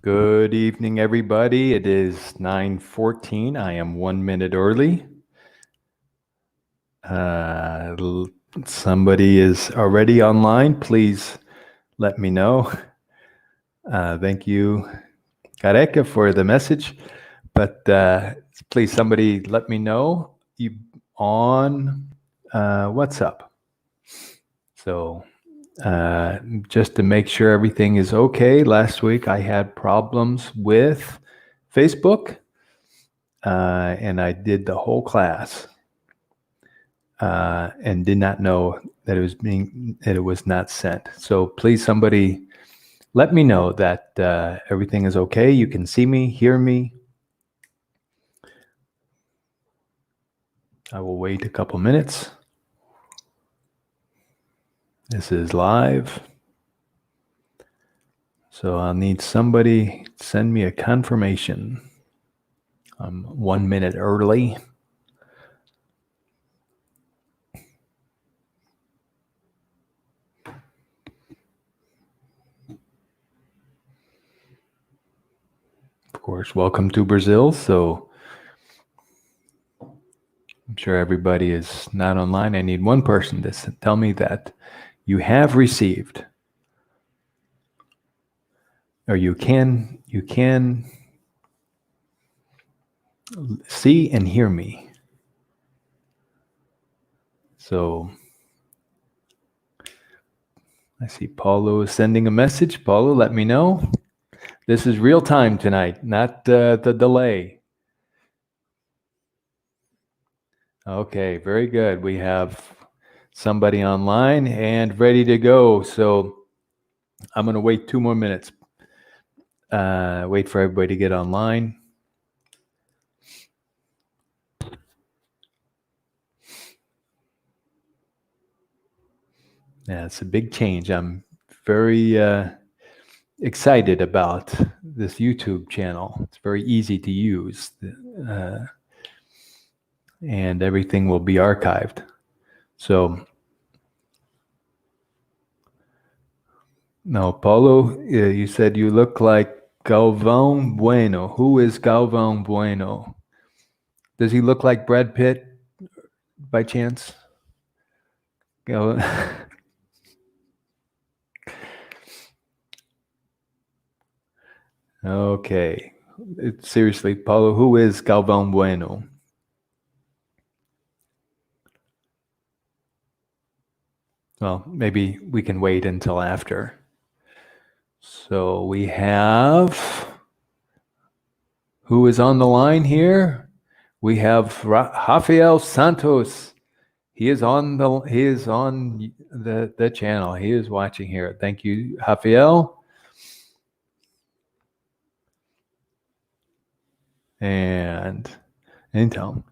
Good evening, everybody. It is 9:14. I am 1 minute early. Somebody is already online. Please let me know. Thank you, Careca, for the message. But please, somebody let me know you on WhatsApp. So just to make sure everything is okay, last week I had problems with Facebook, and I did the whole class and did not know that it was not sent. So please, somebody, let me know that everything is okay. You can see me, hear me. I will wait a couple minutes. This is live. So I'll need somebody to send me a confirmation. I'm 1 minute early. Of course, welcome to Brazil. So I'm sure everybody is not online. I need one person to tell me that you have received, or you can see and hear me. So I see Paulo is sending a message. Paulo, let me know. This is real time tonight, not the delay. Okay, very good. We have somebody online and ready to go. So I'm going to wait 2 more minutes. Wait for everybody to get online. Yeah, it's a big change. I'm very excited about this YouTube channel. It's very easy to use, and everything will be archived. So, no, Paulo, you said you look like Galvão Bueno. Who is Galvão Bueno? Does he look like Brad Pitt by chance? Okay. Seriously, Paulo, who is Galvão Bueno? Well, maybe we can wait until after. So we have, who is on the line here? We have Rafael Santos. He is on the channel. He is watching here. Thank you, Rafael. And então,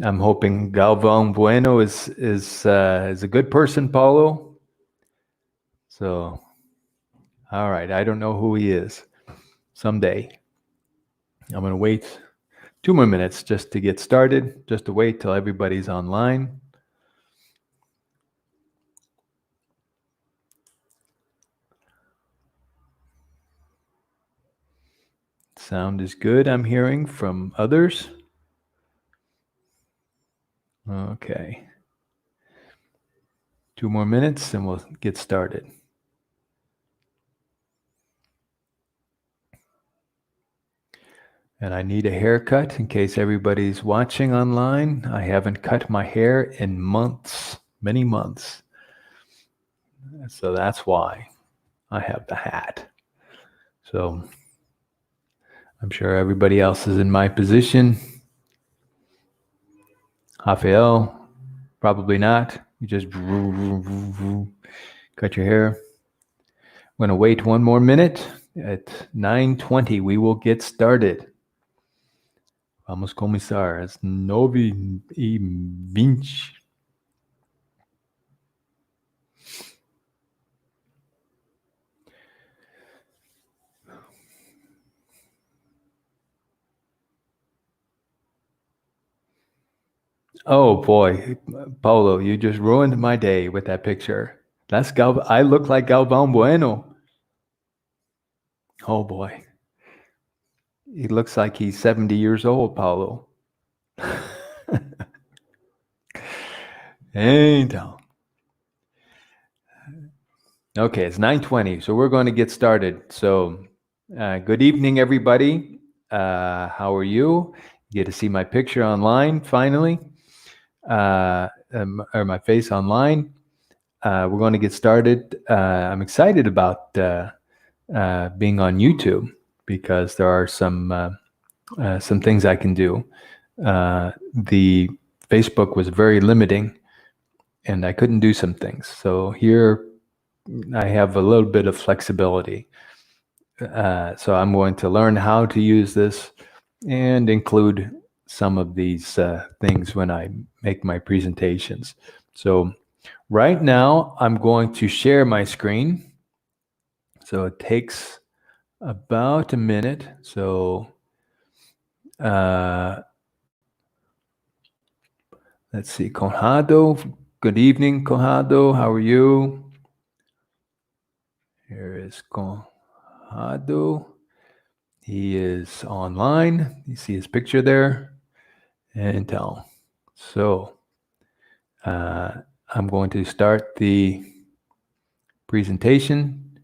I'm hoping Galvão Bueno is a good person, Paulo. So, all right. I don't know who he is. Someday, I'm going to wait 2 more minutes just to get started, just to wait till everybody's online. Sound is good, I'm hearing from others. Okay. 2 more minutes and we'll get started. And I need a haircut in case everybody's watching online. I haven't cut my hair in months, many months. So that's why I have the hat. So I'm sure everybody else is in my position. Rafael, probably not. You just cut your hair. I'm going to wait 1 more minute. At 9:20, we will get started. Vamos começar às 9:20. Oh boy, Paulo, you just ruined my day with that picture. I look like Galvão Bueno. Oh boy. He looks like he's 70 years old, Paulo. Então. Okay, it's 9:20, so we're going to get started. So, good evening, everybody. How are you? You get to see my picture online, finally, or my face online. We're going to get started. I'm excited about being on YouTube because there are some things I can do. The Facebook was very limiting, and I couldn't do some things. So here I have a little bit of flexibility. So I'm going to learn how to use this and include some of these things when I make my presentations. So right now I'm going to share my screen. So it takes about a minute. So let's see, Conrado. Good evening, Conrado. How are you? Here is Conrado. He is online. You see his picture there. And so I'm going to start the presentation.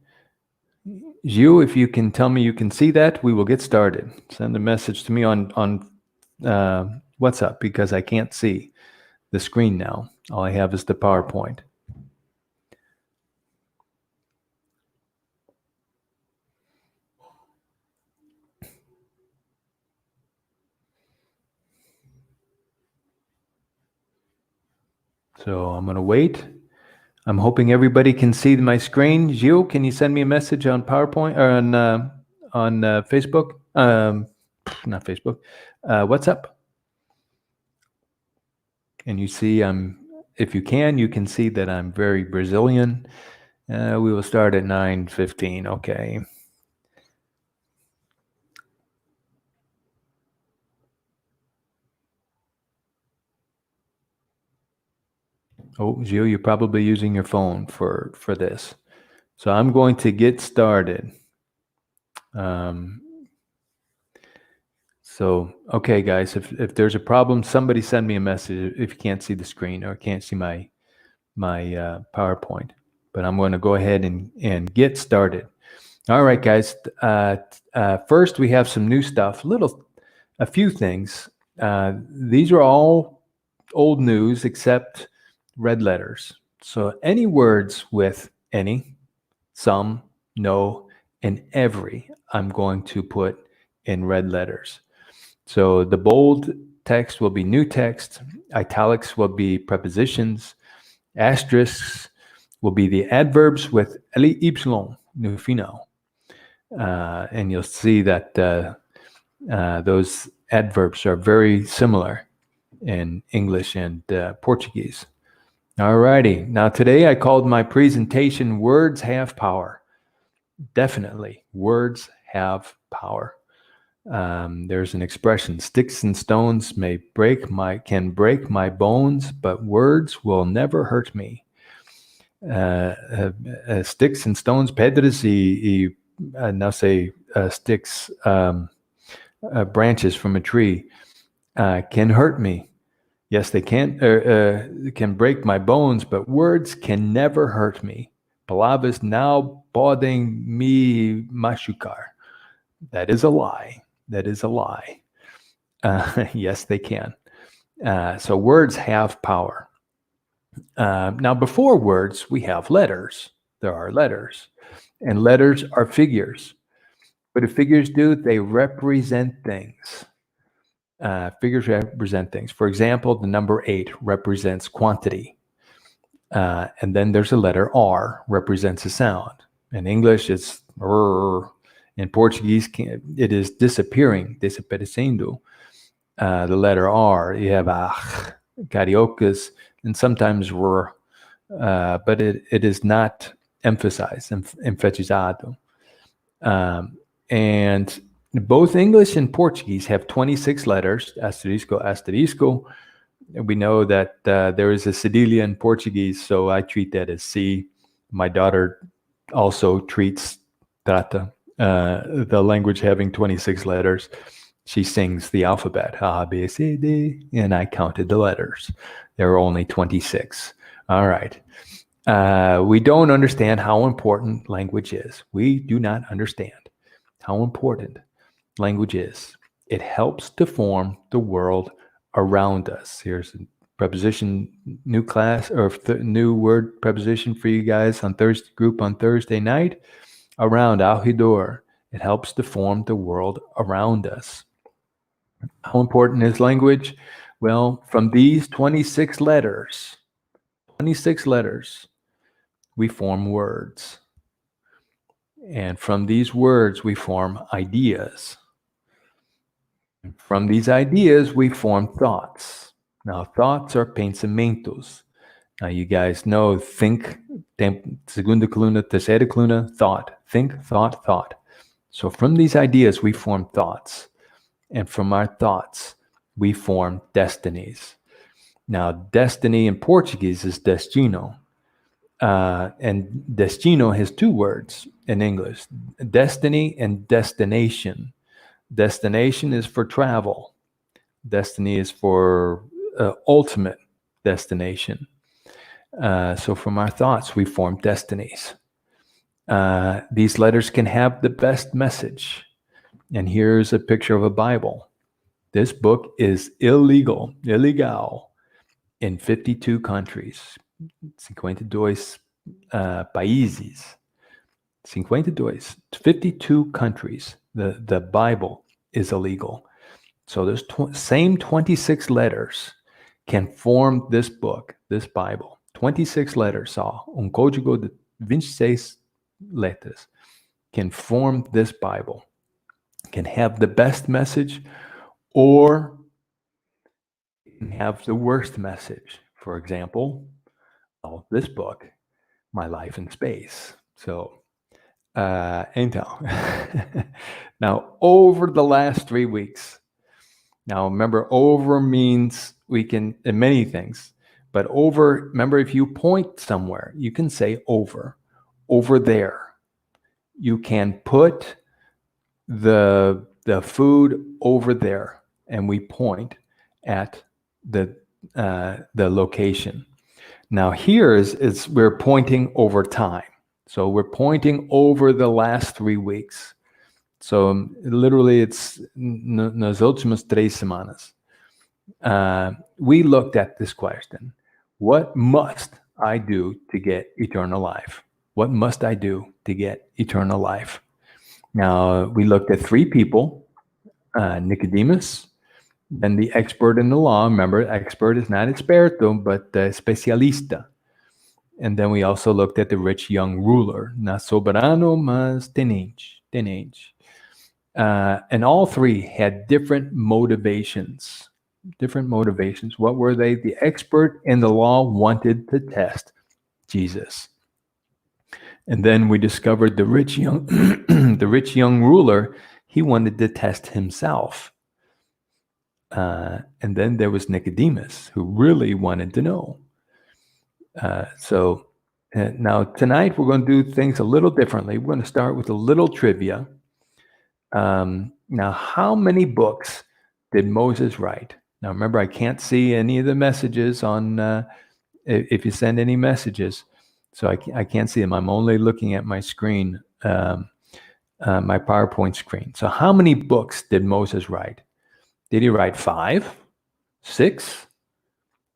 Gilles, if you can tell me you can see that, we will get started. Send a message to me on WhatsApp because I can't see the screen now. All I have is the PowerPoint. So I'm going to wait. I'm hoping everybody can see my screen. Gilles, can you send me a message on PowerPoint or on Facebook? Not Facebook. WhatsApp. And you see, if you can see that I'm very Brazilian. We will start at 9:15. Okay. Oh, Gilles, you're probably using your phone for this. So I'm going to get started. So, okay, guys, if there's a problem, somebody send me a message if you can't see the screen or can't see my PowerPoint. But I'm going to go ahead and get started. All right, guys. First, we have some new stuff. A few things. These are all old news except red letters. So any words with any, some, no, and every, I'm going to put in red letters. So the bold text will be new text. Italics will be prepositions. Asterisks will be the adverbs with ly no final. And you'll see that those adverbs are very similar in English and Portuguese. All righty. Now today I called my presentation Words Have Power. Definitely, words have power. There's an expression, sticks and stones can break my bones, but words will never hurt me. Sticks and stones, pedras now say sticks, branches from a tree can hurt me. Yes, they can break my bones, but words can never hurt me. Palavras não podem me machucar. That is a lie. That is a lie. Yes, they can. So words have power. Now, before words, we have letters. There are letters. And letters are figures. What do figures do? They represent things. Figures represent things. For example, the number 8 represents quantity. And then there's a letter R, represents a sound. In English, it's R. In Portuguese, it is disappearing, desaparecendo. The letter R, you have cariocas, and sometimes R, but it is not emphasized, enfatizado. And both English and Portuguese have 26 letters, asterisco, asterisco. We know that there is a cedilha in Portuguese, so I treat that as C. My daughter also trata the language having 26 letters, she sings the alphabet, A, B, C, D, and I counted the letters. There are only 26. All right. We don't understand how important language is. We do not understand how important language is. It helps to form the world around us. Here's a preposition, new class, or new word preposition for you guys on Thursday group on Thursday night. Around, al redor. It helps to form the world around us. How important is language? Well, from these 26 letters, we form words. And from these words, we form ideas. From these ideas, we form thoughts. Now, thoughts are pensamentos. Now, you guys know, think, segunda coluna, terceira coluna, thought. Think, thought, thought. So from these ideas, we form thoughts. And from our thoughts, we form destinies. Now, destiny in Portuguese is destino. And destino has two words in English, destiny and destination. Destination is for travel. Destiny is for ultimate destination. So from our thoughts, we form destinies. These letters can have the best message. And here's a picture of a Bible. This book is illegal in 52 countries. 52 países. 52 countries. The Bible is illegal. So those same 26 letters can form this book, this Bible. 26 letters, código de 26 letras, can form this Bible, can have the best message or can have the worst message. For example, this book, My Life in Space. So, então, now over the last 3 weeks, now remember, over means we can, in many things, but over, remember, if you point somewhere, you can say over there. You can put the food over there, and we point at the location. Now here is we're pointing over time. So we're pointing over the last 3 weeks. So literally it's nas últimas 3 semanas. We looked at this question. What must I do to get eternal life? What must I do to get eternal life? Now, we looked at 3 people, Nicodemus, then the expert in the law. Remember, expert is not experto, but especialista. And then we also looked at the rich young ruler, na soberano mas tenente. And all 3 had different motivations. What were they? The expert in the law wanted to test Jesus. And then we discovered the rich young ruler, he wanted to test himself. And then there was Nicodemus, who really wanted to know. So now tonight we're going to do things a little differently. We're going to start with a little trivia. Now, how many books did Moses write? Now, remember, I can't see any of the messages on, if you send any messages, so I can't see them. I'm only looking at my screen, my PowerPoint screen. So how many books did Moses write? Did he write 5, 6,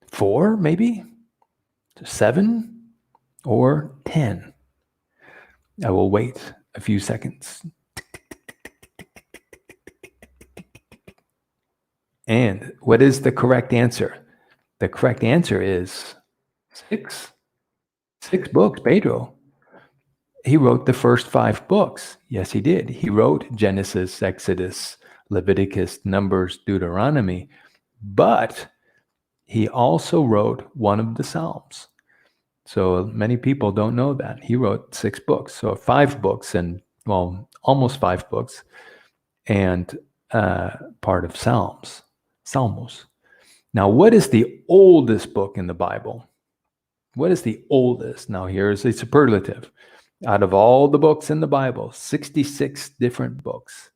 4, maybe 7, or 10? I will wait a few seconds. And what is the correct answer? The correct answer is 6. 6 books, Pedro. He wrote the first 5 books. Yes, he did. He wrote Genesis, Exodus, Leviticus, Numbers, Deuteronomy. But he also wrote one of the Psalms. So many people don't know that. He wrote 6 books. So 5 books and, well, almost 5 books. And part of Psalms. Now, what is the oldest book in the Bible? What is the oldest? Now, here is a superlative. Out of all the books in the Bible, 66 different books,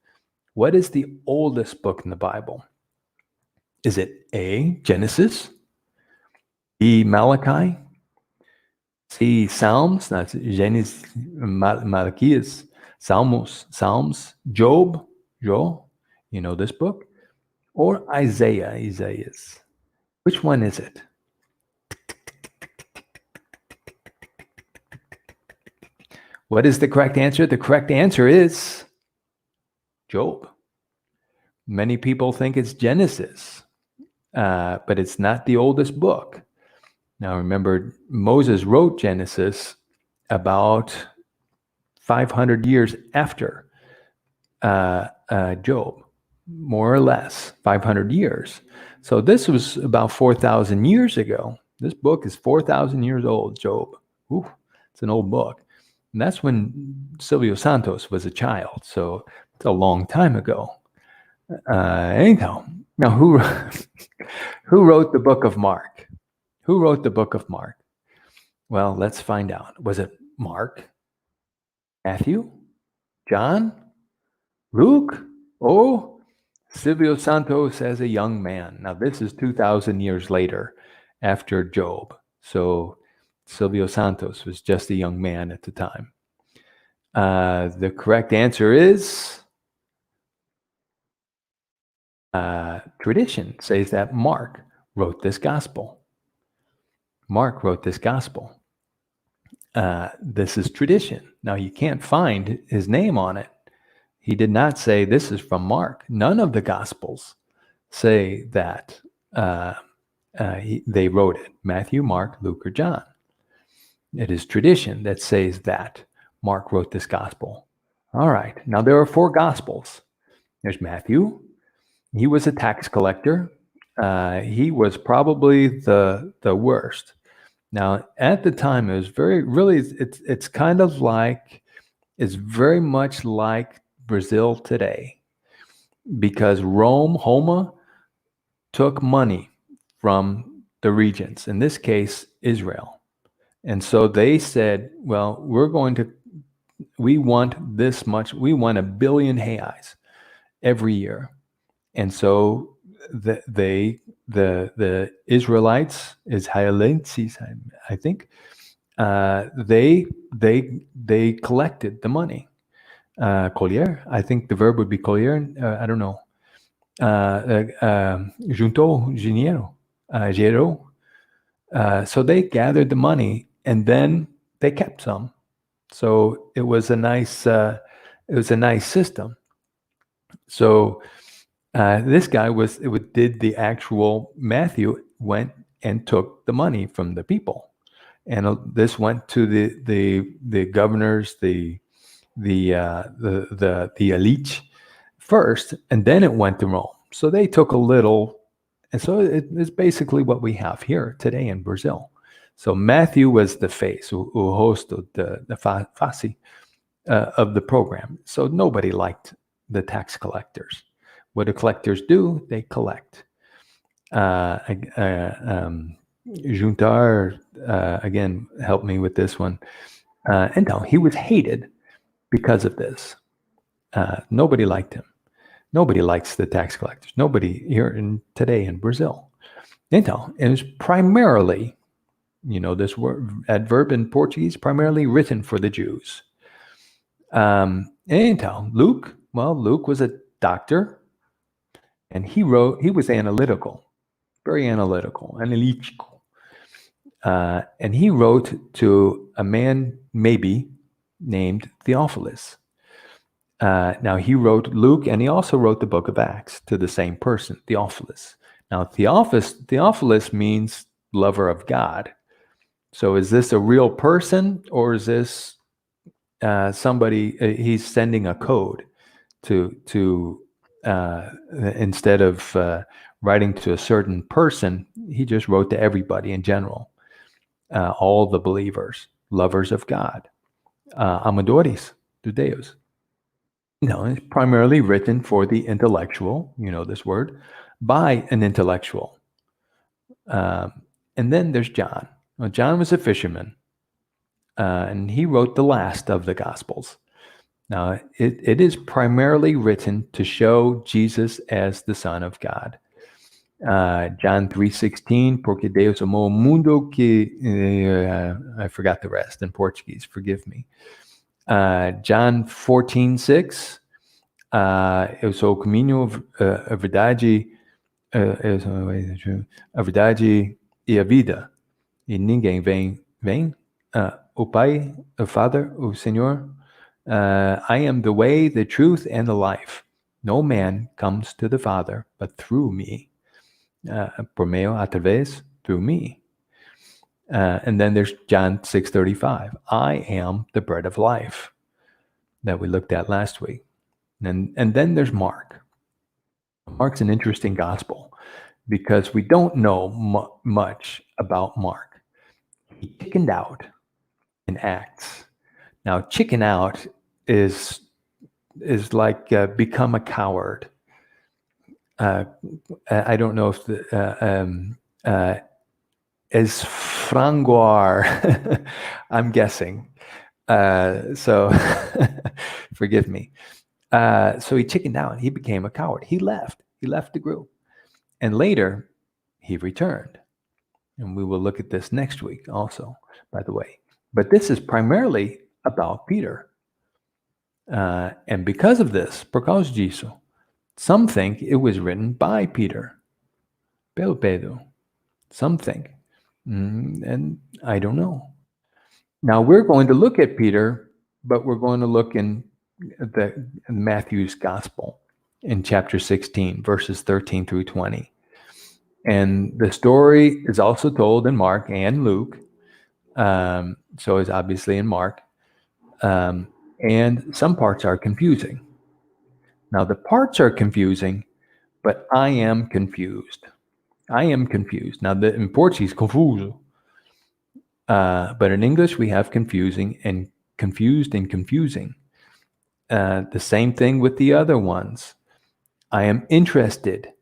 what is the oldest book in the Bible? Is it A, Genesis, B, Malachi, C, Psalms, that's Genesis, Malachias, Psalms, Job, you know this book, or Isaiah's? Which one is it? What is the correct answer? The correct answer is Job. Many people think it's Genesis, but it's not the oldest book. Now remember, Moses wrote Genesis about 500 years after Job, more or less 500 years. So this was about 4,000 years ago. This book is 4,000 years old, Job. Ooh, it's an old book. And that's when Silvio Santos was a child. So it's a long time ago. Anyhow, now who wrote the book of Mark? Who wrote the book of Mark? Well, let's find out. Was it Mark, Matthew, John, Luke? Oh, Silvio Santos as a young man. Now, this is 2,000 years later after Job. So Silvio Santos was just a young man at the time. The correct answer is tradition says that Mark wrote this gospel. Mark wrote this gospel. This is tradition. Now, you can't find his name on it. He did not say this is from Mark. None of the gospels say that they wrote it. Matthew, Mark, Luke, or John. It is tradition that says that Mark wrote this gospel. All right. Now, there are 4 gospels. There's Matthew. He was a tax collector. He was probably the worst. Now, at the time, it was it's kind of like, it's very much like Brazil today, because Roma, took money from the regions, in this case, Israel. And so they said, well, we want this much, we want 1 billion reais every year. And so the Israelites, Israelites, I think, they collected the money. Colher, I think the verb would be colher. I don't know. Juntou dinheiro, gerou. So they gathered the money and then they kept some. So it was a nice system. So this guy did the actual. Matthew went and took the money from the people, and this went to the governors, the elite first, and then it went to Rome. So they took a little, and so it's basically what we have here today in Brazil. So Matthew was the face, who hosted the face of the program. So nobody liked the tax collectors. What do collectors do? They collect. Juntar, again, helped me with this one. And no, he was hated because of this. Nobody liked him. Nobody likes the tax collectors. Nobody here today in Brazil. Então, it was primarily, this word, adverb in Portuguese, primarily written for the Jews. Então, Luke was a doctor, and he was analytical, very analytical, analítico. And he wrote to a man maybe named Theophilus. Now, he wrote Luke, and he also wrote the book of Acts to the same person, Theophilus. Now, Theophilus means lover of God. So is this a real person, or is this somebody, he's sending a code to instead of writing to a certain person, he just wrote to everybody in general, all the believers, lovers of God, amadores de Deus. It's primarily written for the intellectual, this word, by an intellectual. And then there's John. Well, John was a fisherman. and he wrote the last of the Gospels. Now, it is primarily written to show Jesus as the Son of God. John 3:16, porque Deus amou o mundo que... I forgot the rest in Portuguese, forgive me. John 14:6, eu sou o caminho, a verdade, a verdade e a vida. E ninguém vem, o Pai, o Father, o Senhor. I am the way, the truth, and the life. No man comes to the Father but through me. Por meio, através, through me. And then there's John 6:35. I am the bread of life that we looked at last week. And then there's Mark. Mark's an interesting gospel because we don't know much about Mark. He chickened out in Acts. Now, chicken out is like become a coward. I don't know if is frangoar. I'm guessing. So forgive me. So he chickened out. He became a coward. He left. He left the group. And later, he returned. And we will look at this next week also, by the way. But this is primarily about Peter. And because of this, por causa disso, some think it was written by Peter. Pelo Pedro. Some think. And I don't know. Now we're going to look at Peter, but we're going to look in Matthew's Gospel in chapter 16, verses 13 through 20. And the story is also told in Mark and Luke. So it's obviously in Mark. And some parts are confusing. Now the parts are confusing, but I am confused. I am confused. Now in Portuguese, confuso. But in English, we have confusing and confused and confusing. The same thing with the other ones. I am interested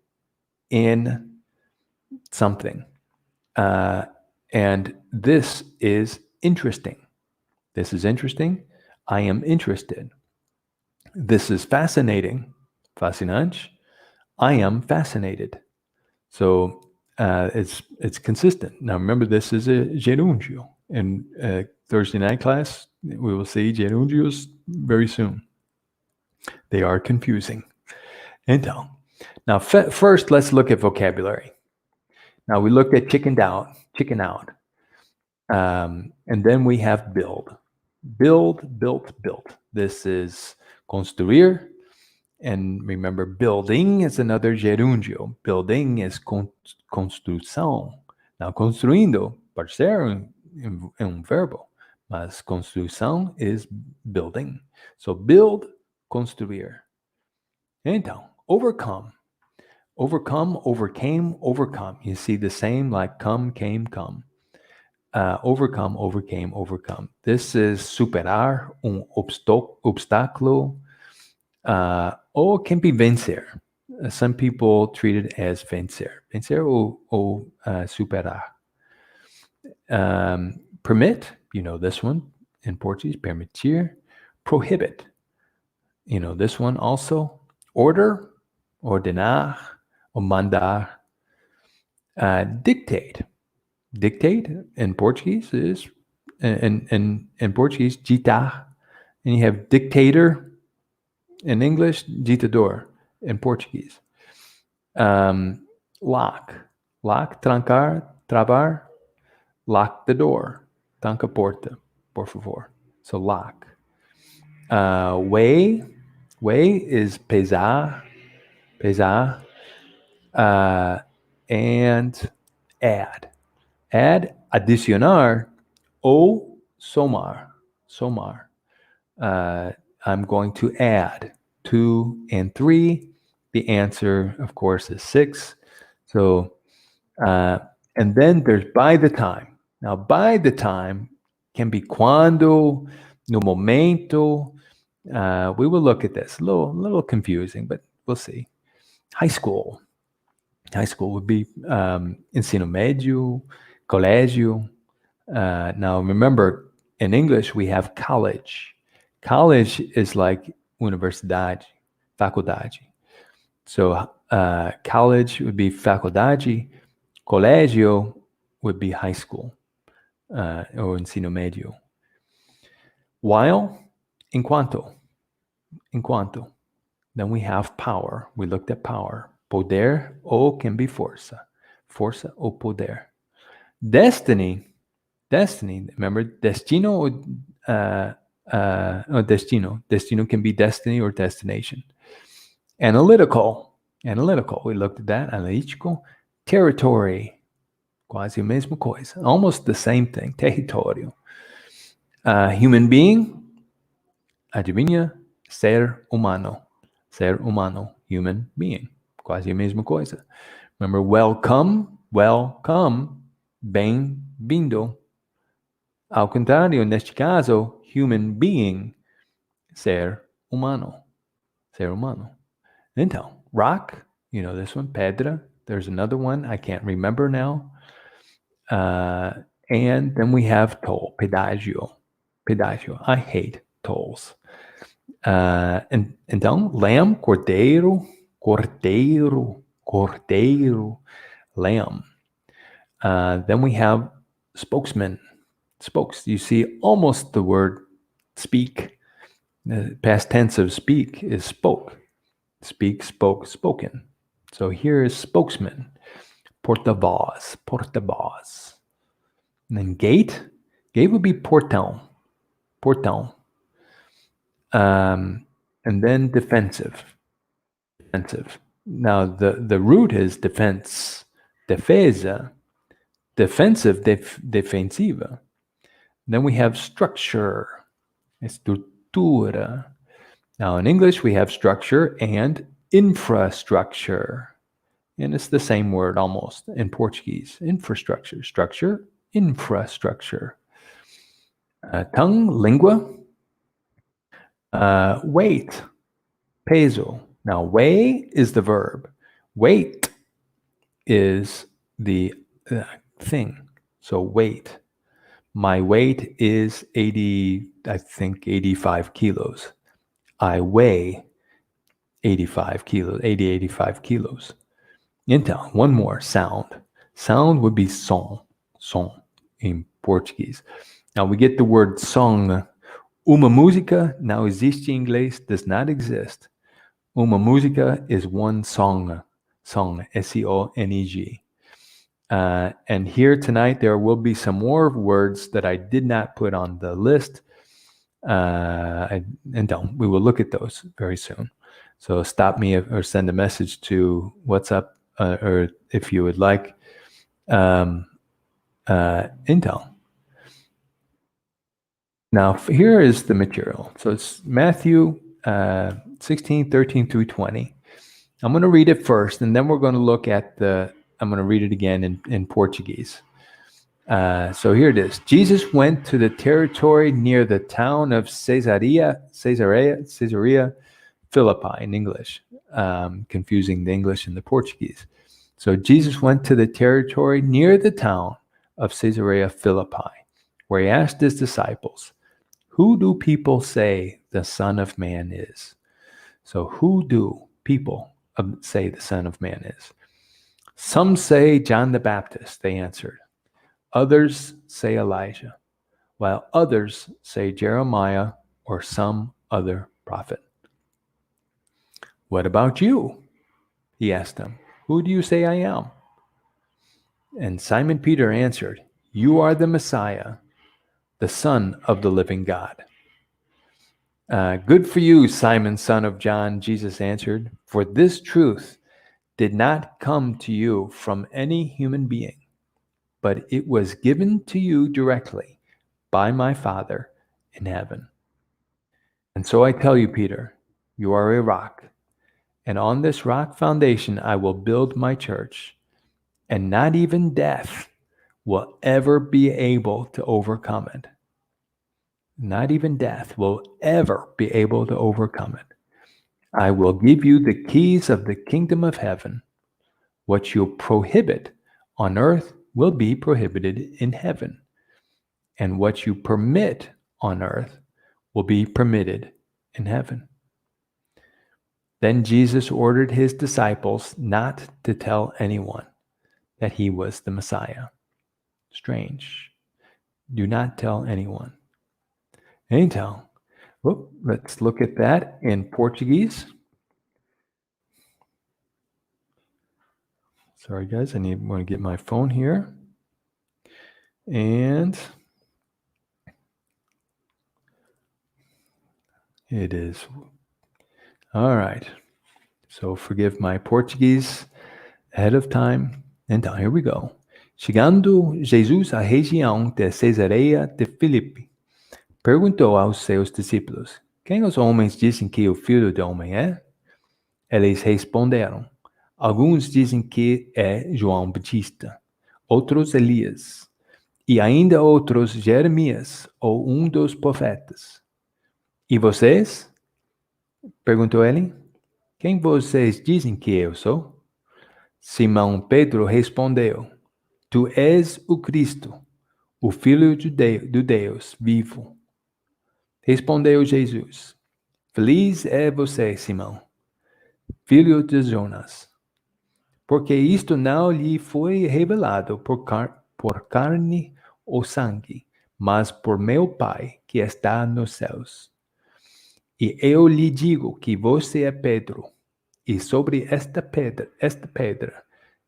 in something. And this is interesting. This is interesting. I am interested. This is fascinating. Fascinante. I am fascinated. So it's consistent. Now remember, this is a gerúndio. In Thursday night class, we will see gerúndios very soon. They are confusing. Então, now first let's look at vocabulary. Now we looked at chicken out. And then we have build. Build, built, built. This is construir. And remember, building is another gerúndio. Building is construção. Now, construindo pode ser verbo, mas construção is building. So, build, construir. Então, overcome. Overcome, overcame, overcome. You see the same like come, came, come. Overcome, overcame, overcome. This is superar obstáculo. Or can be vencer. Some people treat it as vencer. Vencer or superar. Permit, you know this one in Portuguese, permitir. Prohibit, you know this one also. Order, ordenar, or mandar. Dictate. Dictate in Portuguese is, in Portuguese, ditar. And you have dictator. In English, ditador. In Portuguese. Lock. Lock, trancar, travar. Lock the door. Tranca a porta, por favor. So lock. Weigh. Weigh is pesar. Pesar. And add. Add, adicionar, ou somar. Somar. I'm going to add 2 and 3. The answer, of course, is 6. So, and then there's by the time. Now, by the time can be quando, no momento. We will look at this. A little confusing, but we'll see. High school. High school would be ensino médio, colégio. Now, remember, In English, we have college. College is like universidade, faculdade. So college would be faculdade, colégio would be high school or ensino médio. While, enquanto. Then we have power. We looked at power. Poder ou can be força. Força ou poder. Destiny, remember, destino or destino. Destino can be destiny or destination. Analytical, we looked at that. Analítico. Territory, quase a mesma coisa. Almost the same thing, território. Human being, adivinha? Ser humano, human being, quase a mesma coisa. Remember, welcome, bem-vindo. Ao contrário, neste caso, human being, ser humano. Então, rock, you know this one, pedra. There's another one I can't remember now. And then we have toll, pedágio. I hate tolls. Então, lamb, cordeiro, lamb. Then we have spokesman. Spokes. You see almost the word speak. The past tense of speak is spoke. Speak, spoke, spoken. So here is spokesman. Porta-voz. And then gate would be portão. And then defensive. Now the root is defense. Defesa. Defensive, defensiva. Then we have structure. Estrutura. Now in English we have structure and infrastructure. And it's the same word almost in Portuguese. Infrastructure. Structure, infrastructure. Tongue, lingua. Weight, peso. Now, weigh is the verb. Weight is the thing. So weight. My weight is 85 kilos. I weigh 85 kilos. Então, one more, sound. Sound would be som in Portuguese. Now we get the word song. Uma música não existe em inglês, does not exist. Uma música is one song, S-E-O-N-E-G. And here tonight, there will be some more words that I did not put on the list. We will look at those very soon. So stop me or send a message to WhatsApp or if you would like. Então. Now, here is the material. So it's Matthew 16, 13 through 20. I'm going to read it first, and then we're going to look at I'm going to read it again in Portuguese. So here it is. Jesus went to the territory near the town of Caesarea Philippi in English, confusing the English and the Portuguese. So Jesus went to the territory near the town of Caesarea Philippi, where he asked his disciples, "Who do people say the Son of Man is?" So who do people say the Son of Man is? Some say John the Baptist, they answered. Others say Elijah, while others say Jeremiah or some other prophet. What about you? He asked them. Who do you say I am? And Simon Peter answered, "You are the Messiah, the Son of the living God." Good for you, Simon, son of John, Jesus answered, "for this truth did not come to you from any human being, but it was given to you directly by my Father in heaven. And so I tell you, Peter, you are a rock, and on this rock foundation I will build my church, and not even death will ever be able to overcome it." Not even death will ever be able to overcome it. "I will give you the keys of the kingdom of heaven. What you prohibit on earth will be prohibited in heaven, and what you permit on earth will be permitted in heaven. Then Jesus ordered his disciples not to tell anyone that he was the Messiah. Strange. Do not tell anyone. Então, let's look at that in Portuguese. Sorry, guys, I want to get my phone here. And it is. All right. So forgive my Portuguese ahead of time. Então, here we go. Chegando Jesus à região de Cesareia de Filipe, perguntou aos seus discípulos: Quem os homens dizem que o Filho do Homem é? Eles responderam: Alguns dizem que é João Batista, outros Elias, e ainda outros Jeremias ou um dos profetas. E vocês? Perguntou ele. Quem vocês dizem que eu sou? Simão Pedro respondeu: Tu és o Cristo, o Filho do Deus vivo. Respondeu Jesus: Feliz é você, Simão, filho de Jonas, porque isto não lhe foi revelado por carne ou sangue, mas por meu Pai que está nos céus. E eu lhe digo que você é Pedro, e sobre esta pedra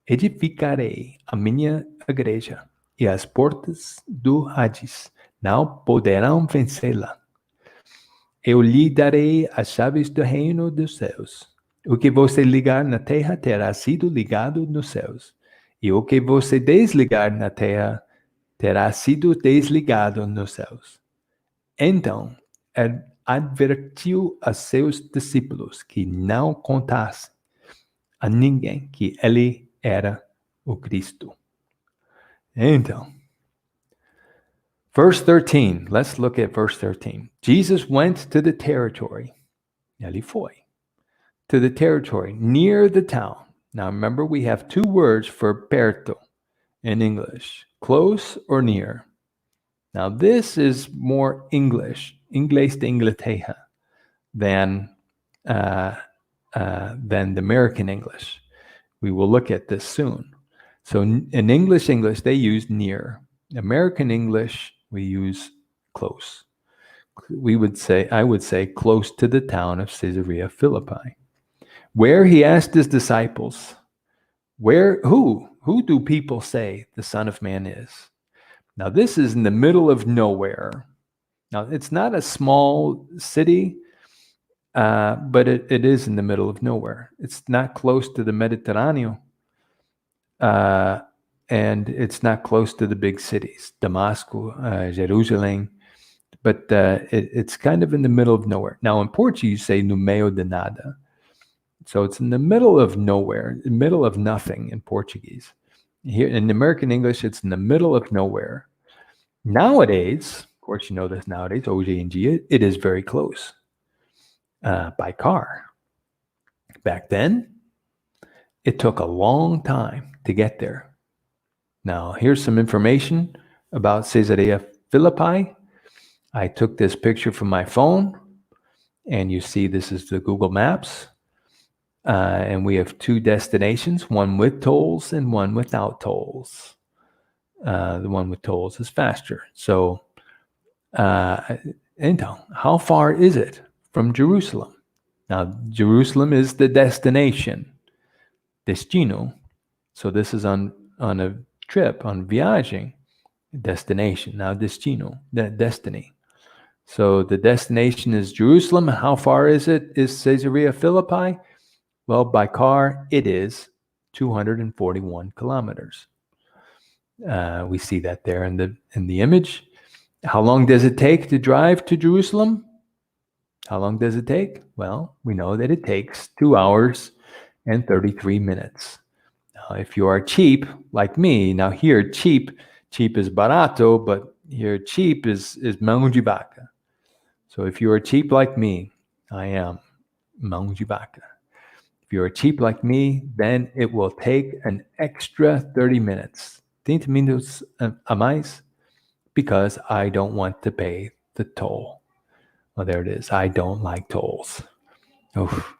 edificarei a minha igreja, e as portas do Hades não poderão vencê-la. Eu lhe darei as chaves do reino dos céus. O que você ligar na terra terá sido ligado nos céus, e o que você desligar na terra terá sido desligado nos céus. Então, advertiu a seus discípulos que não contassem a ninguém que ele era o Cristo. Então, verse 13, let's look at verse 13. Jesus went to the territory. Ele foi. To the territory near the town. Now remember, we have two words for perto in English, close or near. Now this is more English, inglês de Inglaterra, than the American English. We will look at this soon. So in English, they use near. American English, we use close. I would say close to the town of Caesarea Philippi, where he asked his disciples, who do people say the Son of Man is? Now this is in the middle of nowhere. Now it's not a small city, but it is in the middle of nowhere. It's not close to the Mediterranean, and it's not close to the big cities, Damascus, Jerusalem, but it's kind of in the middle of nowhere. Now in Portuguese, you say no meio de nada. So it's in the middle of nowhere, in the middle of nothing in Portuguese. Here in American English, it's in the middle of nowhere. Nowadays, of course, you know this nowadays, hoje em dia, it is very close by car. Back then, it took a long time to get there. Now, here's some information about Caesarea Philippi. I took this picture from my phone, and you see this is the Google Maps. And we have two destinations, one with tolls and one without tolls. The one with tolls is faster. So, então, how far is it from Jerusalem? Now, Jerusalem is the destination, destino. So this is on a trip, on viagem, destination. Now, destino, destiny. So the destination is Jerusalem. How far is it? Is Caesarea Philippi? Well, by car, it is 241 kilometers. We see that there in the image. How long does it take to drive to Jerusalem? How long does it take? Well, we know that it takes 2 hours and 33 minutes. Now, if you are cheap, like me, now here cheap is barato, but here cheap is mão de vaca. So if you are cheap like me, I am mão de vaca. If you're cheap like me, then it will take an extra 30 minutes. 30 minutos a mais, because I don't want to pay the toll. Oh, there it is. I don't like tolls. Oof.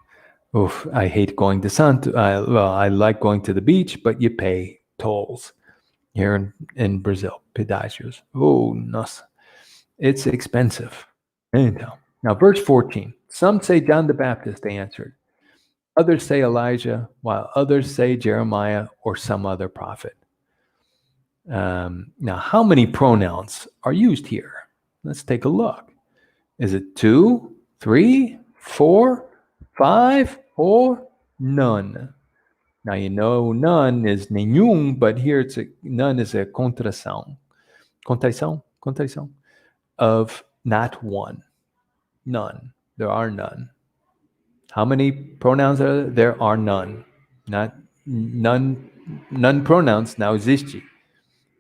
Oof. I hate going to I like going to the beach, but you pay tolls here in Brazil. Pedágios. Oh, nossa. It's expensive. Anyhow. Now, verse 14. Some say John the Baptist, they answered. Others say Elijah, while others say Jeremiah or some other prophet. Now, how many pronouns are used here? Let's take a look. Is it 2, 3, 4, 5, or none? Now, you know none is nenhum, but here none is a contração. Contração of not one. None. There are none. How many pronouns are there? There are none. Not none. None pronouns now existe.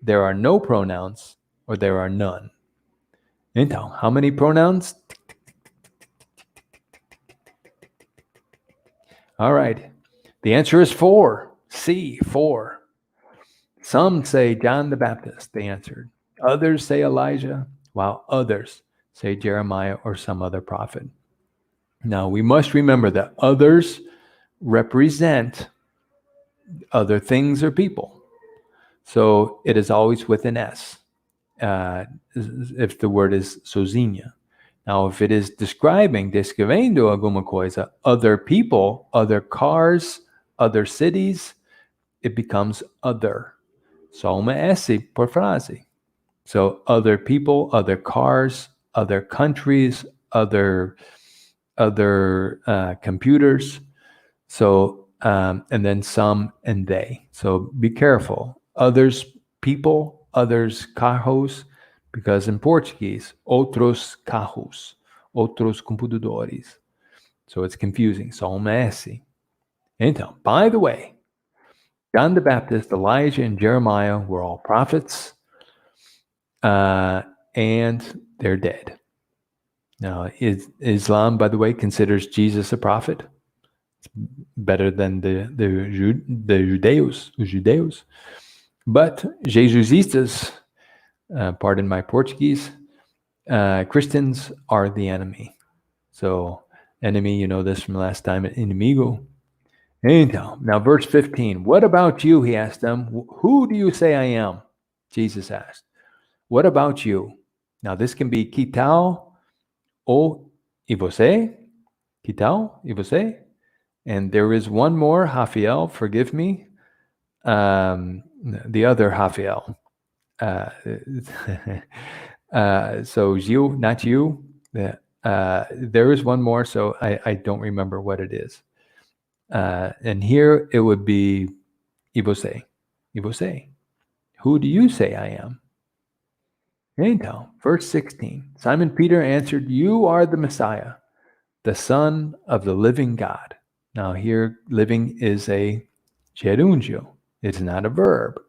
There are no pronouns or there are none. Então, how many pronouns? All right. The answer is 4. C, 4. Some say John the Baptist, they answered. Others say Elijah, while others say Jeremiah or some other prophet. Now, we must remember that others represent other things or people. So it is always with an S, if the word is sozinha. Now, if it is descrevendo alguma coisa, other people, other cars, other cities, it becomes other. Só uma S por frase. So other people, other cars, other countries, other computers. So, and then some and they. So be careful. Others people, others carros, because in Portuguese, outros carros, outros computadores. So it's confusing. Só uma S. Então, by the way, John the Baptist, Elijah, and Jeremiah were all prophets, and they're dead. Now, Islam, by the way, considers Jesus a prophet. It's better than the Judeus. But Jesusistas, pardon my Portuguese, Christians are the enemy. So, enemy, you know this from last time, inimigo. Então, now verse 15. What about you? He asked them. Who do you say I am? Jesus asked. What about you? Now, this can be que tal ou e você? Que tal e você? And there is one more, Raphael, forgive me. The other Raphael. So you, not you. There is one more, so I don't remember what it is. And here it would be e você. E você. Who do you say I am? Então, verse 16. Simon Peter answered, you are the Messiah, the Son of the living God. Now here, living is a gerúndio. It's not a verb.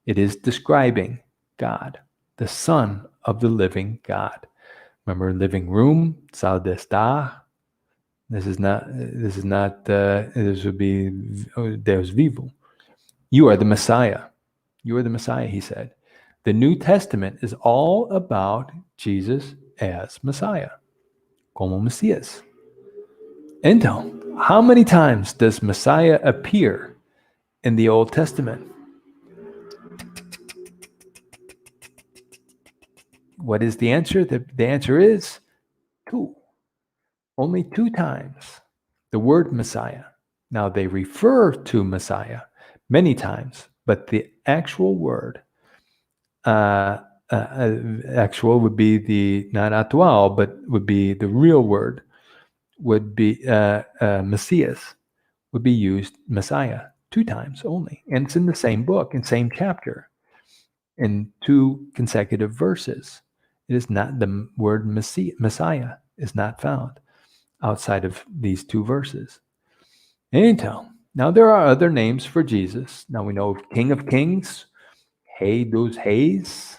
It is describing God, the Son of the living God. Remember living room, sala de estar. This would be Deus vivo. You are the Messiah. You are the Messiah, he said. The New Testament is all about Jesus as Messiah, como Messias. Então, how many times does Messiah appear in the Old Testament? What is the answer? The answer is 2. Only 2 times. The word Messiah. Now, they refer to Messiah many times, but the actual word, actual would be the, not atual, but would be the real word, would be Messias, would be used Messiah 2 times only. And it's in the same book, in same chapter, in 2 consecutive verses. It is not, the word Messiah is not found outside of these 2 verses. Então, now there are other names for Jesus. Now we know King of Kings, Rei dos Reis.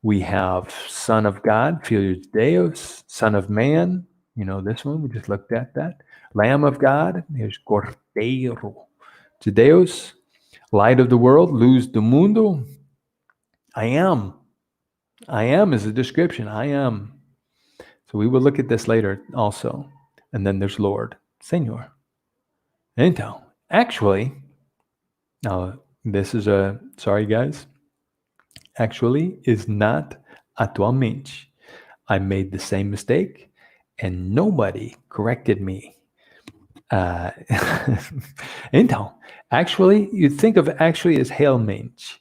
We have Son of God, Filho de Deus, Son of Man. You know this one, we just looked at that. Lamb of God, there's Cordeiro de Deus. Light of the world, Luz do Mundo. I am is a description. I am. So we will look at this later also. And then there's Lord, Senhor. Então, actually, now this is sorry guys, actually is not atualmente. I made the same mistake and nobody corrected me. Então, actually, you think of actually as realmente.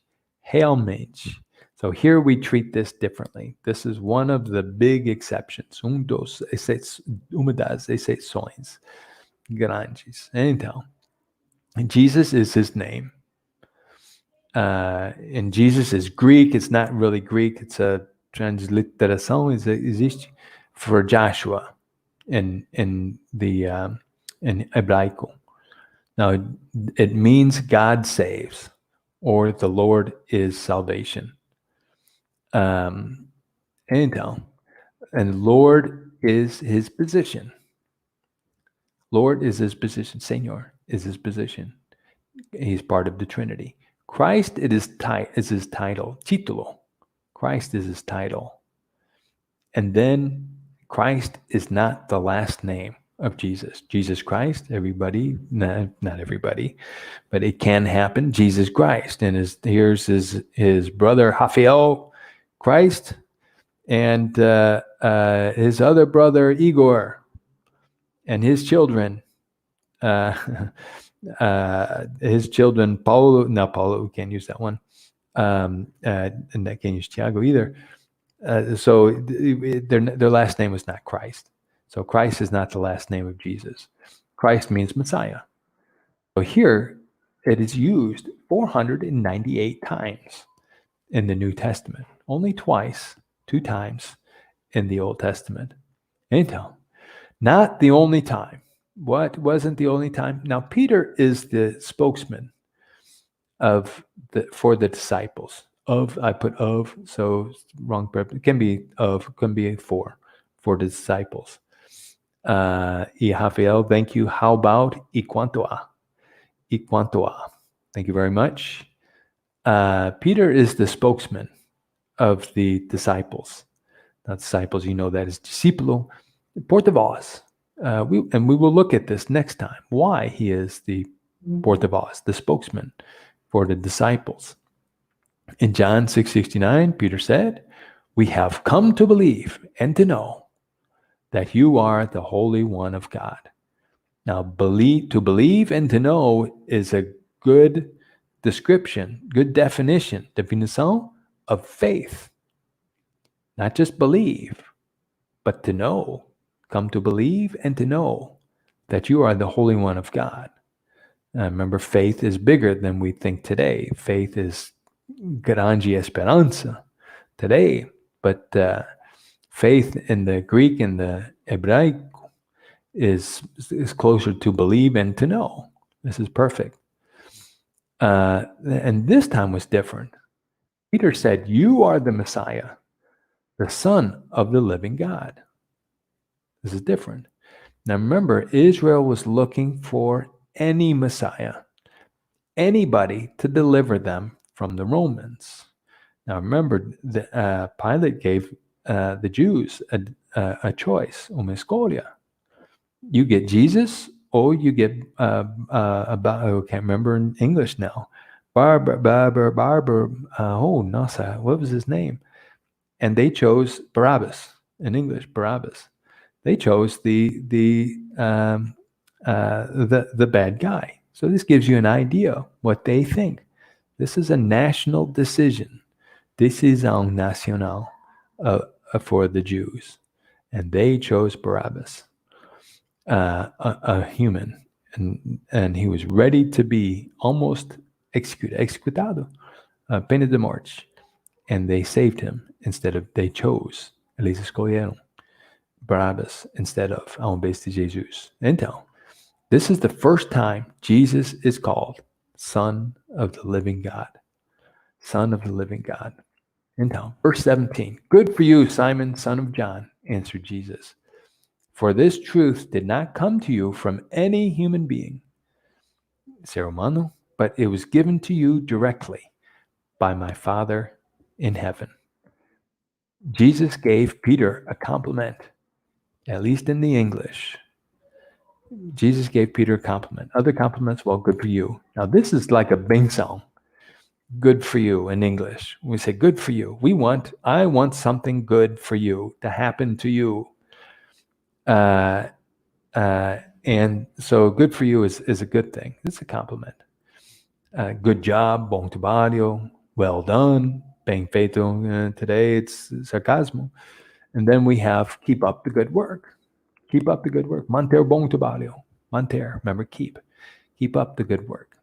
Realmente. So here we treat this differently. This is one of the big exceptions. Uma das exceções grandes. Então, Jesus is his name. And Jesus is Greek. It's not really Greek. It's a transliteração. Existe for Joshua in hebraico. Now, it means God saves, or the Lord is salvation. Então, and Lord is his position. Lord is his position. Senor is his position. He's part of the Trinity. Christ is his title. Título. Christ is his title. And then Christ is not the last name of Jesus. Jesus Christ, everybody, not everybody, but it can happen. Jesus Christ. And here's his brother Rafael Christ and his other brother Igor and his children. His children, Paulo, we can't use that one. And I can't use Tiago either. So their last name was not Christ. So Christ is not the last name of Jesus. Christ means Messiah. So here it is used 498 times in the New Testament. Only twice, 2 times in the Old Testament. Então, not the only time. What wasn't the only time? Now, Peter is the spokesman for the disciples. I put of, so wrong. It can be of, can be for the disciples. Y Rafael, thank you. How about y cuanto a? Y cuanto a. Thank you very much. Peter is the spokesman of the disciples. Not disciples, you know that is discípulo. Porta-voz. We will look at this next time, why he is the porta-voz, the spokesman for the disciples. In John 6:69, Peter said, "We have come to believe and to know that you are the Holy One of God." Now, to believe and to know is a good description, good definição of faith. Not just believe, but to know. Come to believe and to know that you are the Holy One of God. Remember, faith is bigger than we think today. Faith is grande esperança today, but faith in the Greek and the Hebraic is closer to believe and to know. This is perfect. And this time was different. Peter said, "You are the Messiah, the Son of the living God." This is different. Now remember, Israel was looking for any Messiah, anybody to deliver them from the Romans. Now remember, Pilate gave the Jews a choice, uma escolha. You get Jesus, or you get I can't remember in English now. Barber. Nossa, what was his name? And they chose Barabbas in English. Barabbas. They chose the bad guy. So this gives you an idea what they think. This is a national decision. Decisão nacional for the Jews, and they chose Barabbas, a human, and he was ready to be almost executado, pena de morte, and they saved him they chose. Eles escolheram Barabbas instead of ao invés de Jesus. Então, this is the first time Jesus is called Son of the Living God. Son of the living God. Então, verse 17. "Good for you, Simon, son of John," answered Jesus. "For this truth did not come to you from any human being, ser humano, but it was given to you directly by my Father in heaven." Jesus gave Peter a compliment. at least in the English. Jesus gave Peter a compliment. Other compliments, well, good for you. Now, this is like a bing song. Good for you in English. We say good for you. I want something good for you to happen to you. And so good for you is a good thing. It's a compliment. Good job, bom trabalho, well done, bem feito. Today it's sarcasmo. And then we have keep up the good work. Keep up the good work. Manter bom trabalho. Manter, remember keep. Keep up the good work.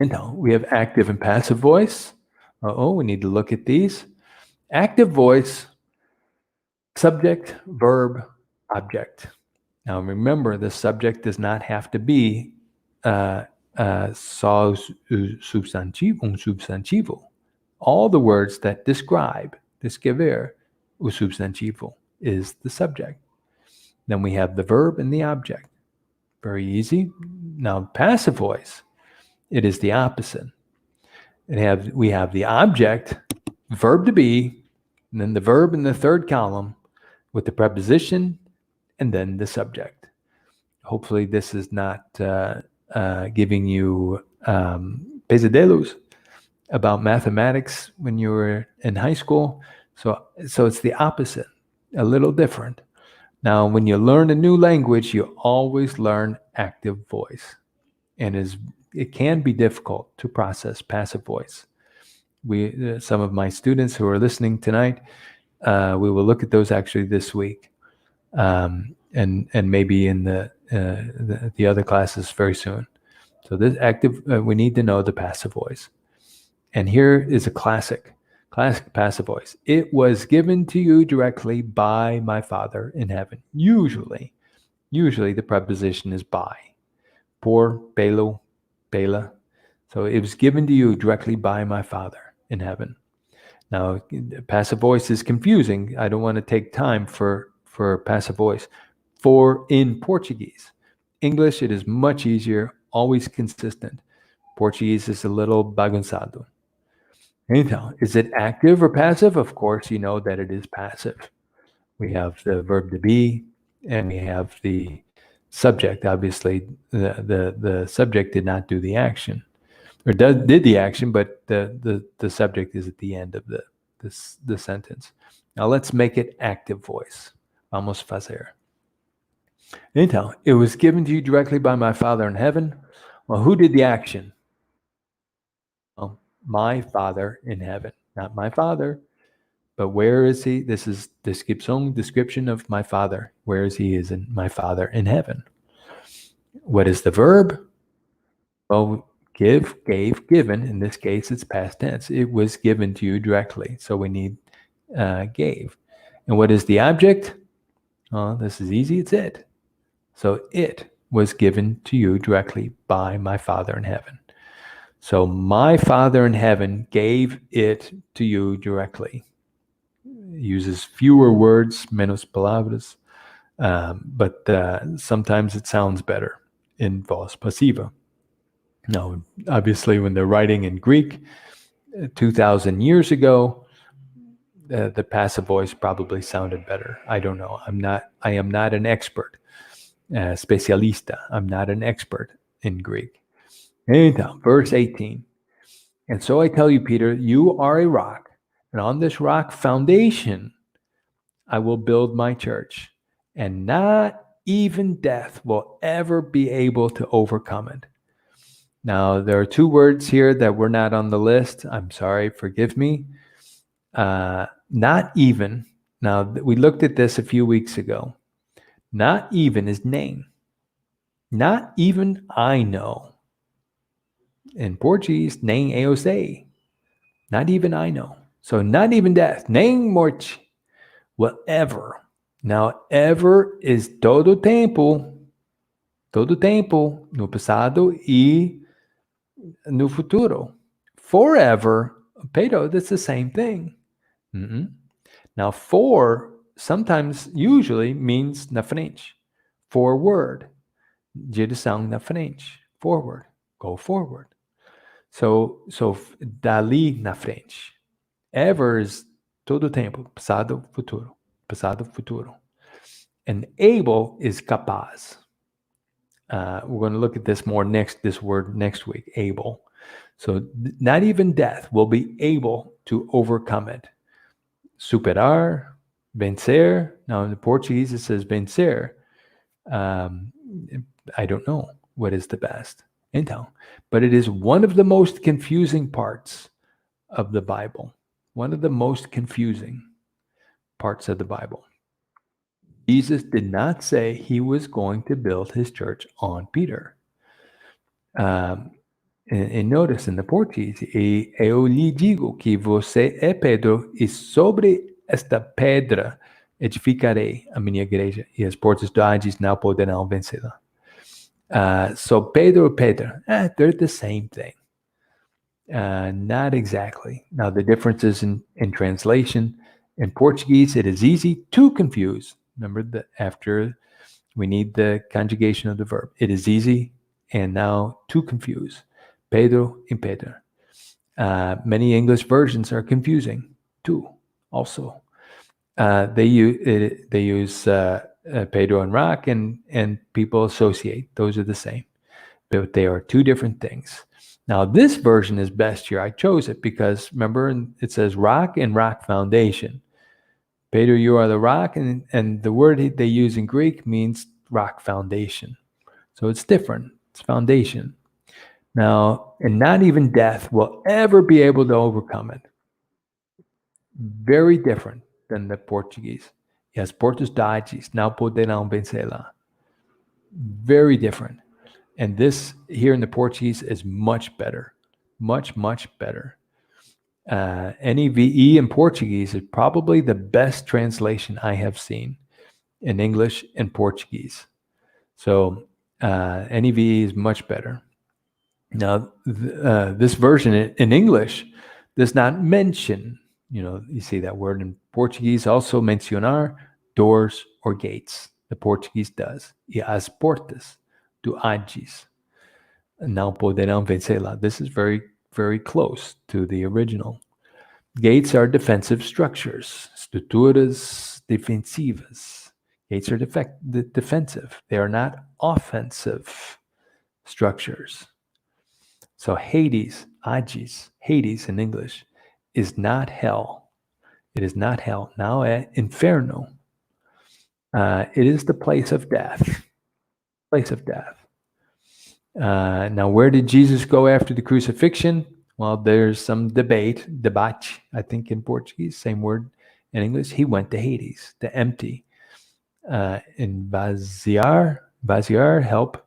Então, we have active and passive voice. We need to look at these. Active voice, subject, verb, object. Now remember, the subject does not have to be só substantivo, substantivo. All the words that describe, descrever, o substantivo is the subject. Then we have the verb and the object. Very easy. Now passive voice, it is the opposite. We have the object, verb to be, and then the verb in the third column with the preposition, and then the subject. Hopefully this is not giving you pesadelos about mathematics when you were in high school. So it's the opposite, a little different. Now, when you learn a new language, you always learn active voice. And it can be difficult to process passive voice. Some of my students who are listening tonight, we will look at those actually this week, and maybe in the other classes very soon. So this active, we need to know the passive voice. And here is a classic passive voice. It was given to you directly by my Father in heaven. Usually the preposition is by. Por, pelo, pela. So it was given to you directly by my Father in heaven. Now, passive voice is confusing. I don't want to take time for passive voice. For in Portuguese, English, it is much easier, always consistent. Portuguese is a little bagunçado. Então, is it active or passive? Of course, you know that it is passive. We have the verb to be, and we have the subject. Obviously, the subject did not do the action, or did the action, but the subject is at the end of the sentence. Now let's make it active voice. Vamos fazer. Então, it was given to you directly by my Father in heaven. Well, who did the action? Well, my Father in heaven, not my Father. But where is he? This is description of my Father. Where is he? Is in my Father in heaven. What is the verb? Well, give, gave, given. In this case, it's past tense. It was given to you directly. So we need gave. And what is the object? Oh, this is easy. It's it. So it was given to you directly by my Father in heaven. So my Father in heaven gave it to you directly. Uses fewer words, menos palavras, but sometimes it sounds better in voz passiva. Now, obviously, when they're writing in Greek 2,000 years ago, the passive voice probably sounded better. I don't know. I am not an expert, specialista. I'm not an expert in Greek. Então, verse 18. And so I tell you, Peter, you are a rock, and on this rock foundation, I will build my church, and not even death will ever be able to overcome it. Now, there are two words here that were not on the list. I'm sorry, forgive me. Not even. Now, we looked at this a few weeks ago. Not even is name. Not even I know. In Portuguese, nem eu sei. Not even I know. So not even death. Nem morte will ever. Now, ever is todo tempo. Todo tempo. No passado e no futuro. Forever. Pero, that's the same thing. Now, for sometimes, usually means na frente. Forward. Direção na frente. Forward. Go forward. So dali na frente. Ever is todo tempo. Passado, futuro. Passado, futuro. And able is capaz. We're going to look at this more this word next week, able. So not even death will be able to overcome it. Superar, vencer. Now in the Portuguese it says vencer. I don't know what is the best. Então, but it is one of the most confusing parts of the Bible. One of the most confusing parts of the Bible. Jesus did not say he was going to build his church on Peter. And notice in the Portuguese, eu lhe digo que você é Pedro, e sobre esta pedra edificarei a minha igreja, e as portas do Hades não poderão vencê-la. So Pedro, they're the same thing. Not exactly. Now the differences in translation. In Portuguese, it is easy to confuse. Remember that after we need the conjugation of the verb. It is easy and now to confuse. Pedro and Pedro. Many English versions are confusing too. Also, they use Pedro and rock, and people associate. Those are the same, but they are two different things. Now this version is best here. I chose it because remember it says rock and rock foundation. Pedro, you are the rock, and the word they use in Greek means rock foundation. So it's different. It's foundation. Now, and not even death will ever be able to overcome it. Very different than the Portuguese. Yes, portas do Hades não poderão vencê-la. Very different. And this here in the Portuguese is much better. Much, much better. NEVE in Portuguese is probably the best translation I have seen in English and Portuguese. So NEVE is much better. Now, this version in English does not mention, you see that word in Portuguese also mencionar doors or gates. The Portuguese does. E as portas do Hades não poderão vencê-la. This is very, very close to the original. Gates are defensive structures. Estruturas defensivas. Gates are defensive. They are not offensive structures. So Hades in English, is not hell. It is not hell. Now inferno. It is the place of death. Place of death. Now, where did Jesus go after the crucifixion? Well, there's some debate, I think in Portuguese, same word in English. He went to Hades, to empty. In vaziar, help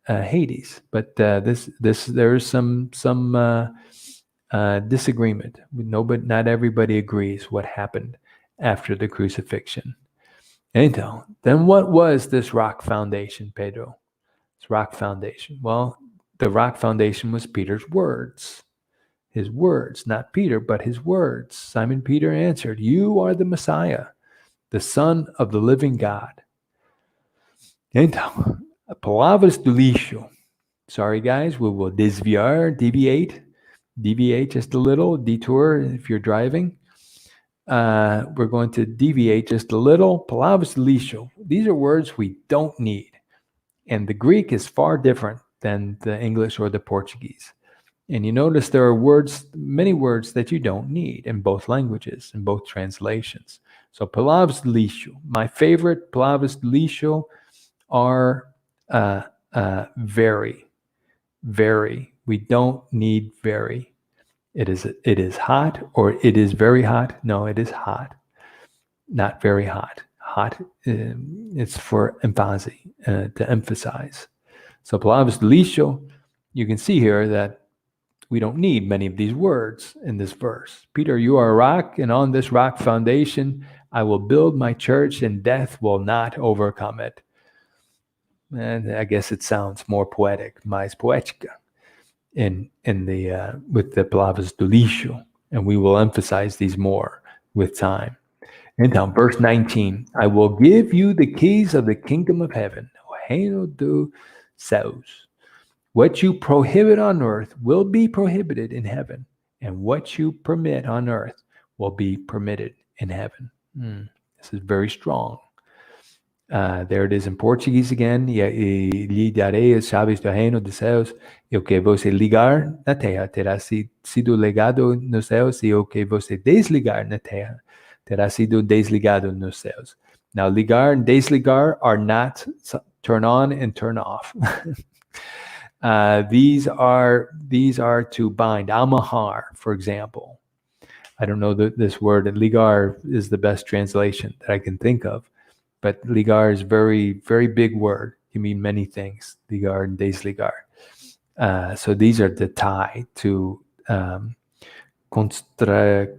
Hades. But there's some disagreement. Not everybody agrees what happened after the crucifixion. Então, then what was this rock foundation, Pedro? This rock foundation. Well, the rock foundation was Peter's words. His words, not Peter, but his words. Simon Peter answered, "You are the Messiah, the Son of the living God." Então, palavras do lixo. Sorry, guys, we will deviate just a little, detour if you're driving. We're going to deviate just a little. Palavras do lixo. These are words we don't need. And the Greek is far different than the English or the Portuguese. And you notice there are many words that you don't need in both languages, in both translations. So palavras do lixo. My favorite palavras do lixo are very, very. We don't need very. It is hot, or it is very hot. No, it is hot. Not very hot. Hot, it's for emphasis, to emphasize. So palavras do lixo, you can see here that we don't need many of these words in this verse. Peter, you are a rock, and on this rock foundation I will build my church, and death will not overcome it. And I guess it sounds more poetic, mais poética, with the palavras do lixo, and we will emphasize these more with time. Então, verse 19, I will give you the keys of the kingdom of heaven, o reino dos céus. What you prohibit on earth will be prohibited in heaven, and what you permit on earth will be permitted in heaven. This is very strong. There it is in Portuguese again. E lhe darei as chaves do reino dos céus. E o que você ligar na terra terá sido ligado nos céus, e o que você desligar na terra terá sido desligado nos céus. Now, ligar and desligar are not turn on and turn off. These are to bind. Amarrar, for example. I don't know this word. Ligar is the best translation that I can think of. But ligar is very, very big word. It can mean many things. Ligar and desligar. So these are the tie to constrair,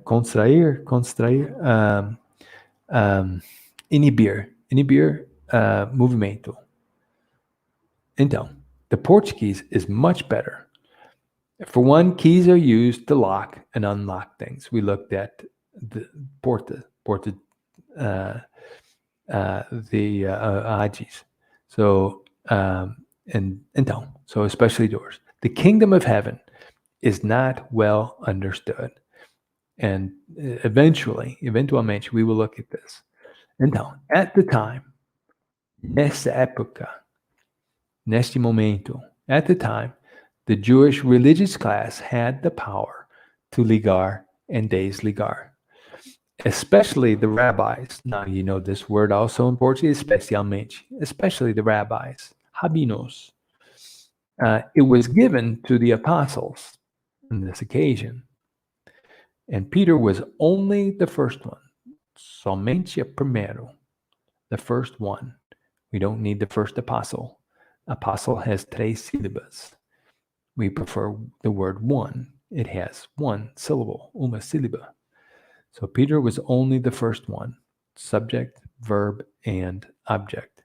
inibir, movimento. Então, the Portuguese is much better. For one, keys are used to lock and unlock things. We looked at the porta, the agis. So, então, so especially doors. The kingdom of heaven is not well understood. And eventualmente, we will look at this. Então, at the time, nesta época, neste momento, at the time, the Jewish religious class had the power to ligar and desligar. Especially the rabbis. Now, you know this word also in Portuguese, especialmente, especially the rabbis, rabinos. It was given to the apostles on this occasion. And Peter was only the first one, somente o primeiro, the first one. We don't need the first apostle. Apostle has tres sílabas. We prefer the word one. It has one syllable, uma sílaba. So Peter was only the first one, subject, verb, and object.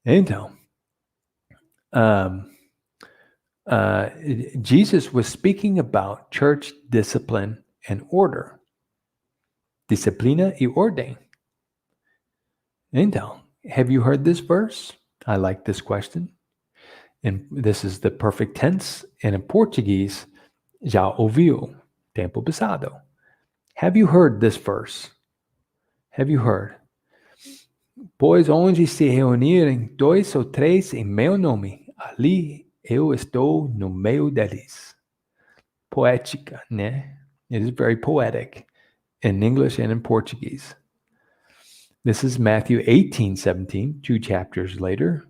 Então, Jesus was speaking about church discipline and order. Disciplina e ordem. Então, have you heard this verse? I like this question. And this is the perfect tense. And in Portuguese, já ouviu, tempo passado. Have you heard this verse? Have you heard? Pois onde se reunirem dois ou três em meu nome, ali eu estou no meio deles. Poética, né? It is very poetic in English and in Portuguese. This is Matthew 18:17, 2 chapters later.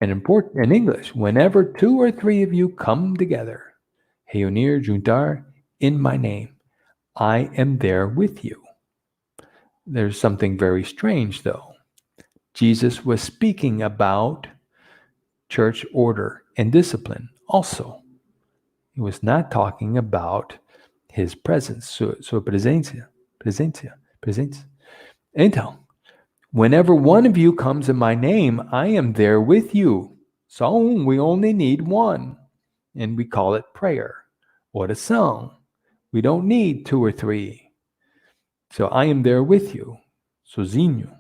And in English, whenever 2 or 3 of you come together, reunir, juntar, in my name, I am there with you. There's something very strange, though. Jesus was speaking about church order and discipline also. He was not talking about his presence, sua presença. Então, whenever one of you comes in my name, I am there with you. So we only need one, and we call it prayer, oração. We don't need 2 or 3. So I am there with you, sozinho,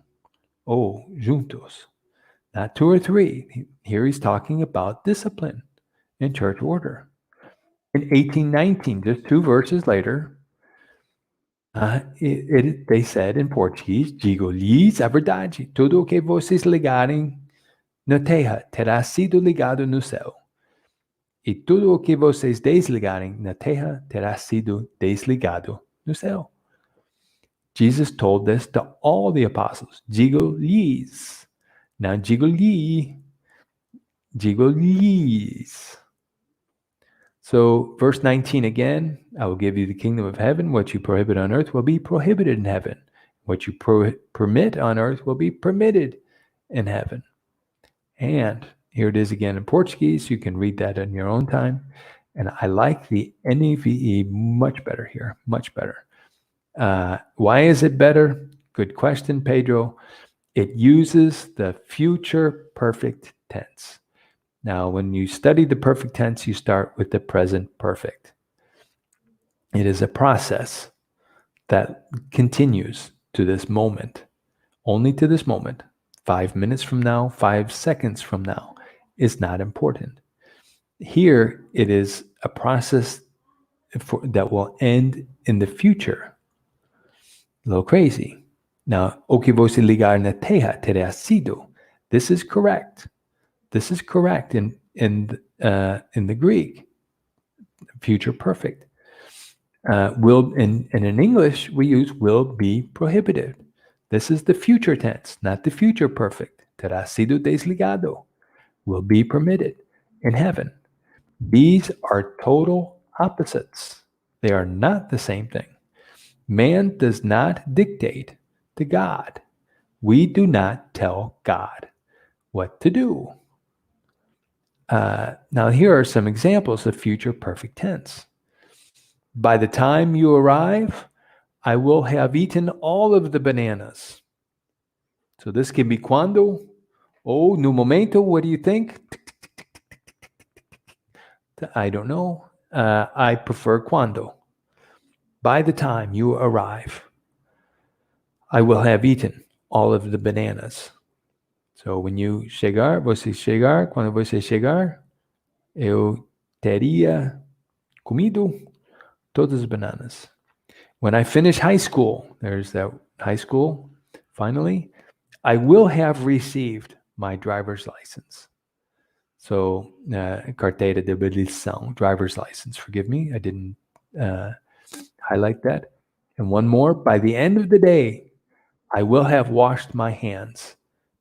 ou juntos. Not 2 or 3. Here he's talking about discipline and church order. In 18:19, just 2 verses later, they said in Portuguese, digo-lhes a verdade, tudo o que vocês ligarem na terra terá sido ligado no céu. E tudo o que vocês desligarem na terra terá sido desligado no céu. Jesus told this to all the apostles. Digo-lhes. Now, digo-lhe. Digo-lhes. So, verse 19 again, I will give you the kingdom of heaven. What you prohibit on earth will be prohibited in heaven. What you permit on earth will be permitted in heaven. And here it is again in Portuguese. You can read that in your own time. And I like the NAVE much better here, much better. Why is it better? Good question, Pedro. It uses the future perfect tense. Now, when you study the perfect tense, you start with the present perfect. It is a process that continues to this moment, only to this moment. 5 minutes from now, 5 seconds from now is not important. Here, it is a process that will end in the future. A little crazy. Now, o que você ligar na terra terá sido. This is correct. This is correct in the Greek, future perfect. Will and in English we use will be prohibited. This is the future tense, not the future perfect. Terá sido desligado. Will be permitted in heaven. These are total opposites. They are not the same thing. Man does not dictate to God. We do not tell God what to do. Now, here are some examples of future perfect tense. By the time you arrive, I will have eaten all of the bananas. So this can be quando. Oh, no momento, what do you think? I don't know. I prefer quando. By the time you arrive, I will have eaten all of the bananas. So when you chegar, você chegar, quando você chegar, eu teria comido todas as bananas. When I finish high school, there's that high school, finally, I will have received my driver's license. So, carteira de habilitação, driver's license, forgive me, I didn't highlight that. And one more, by the end of the day, I will have washed my hands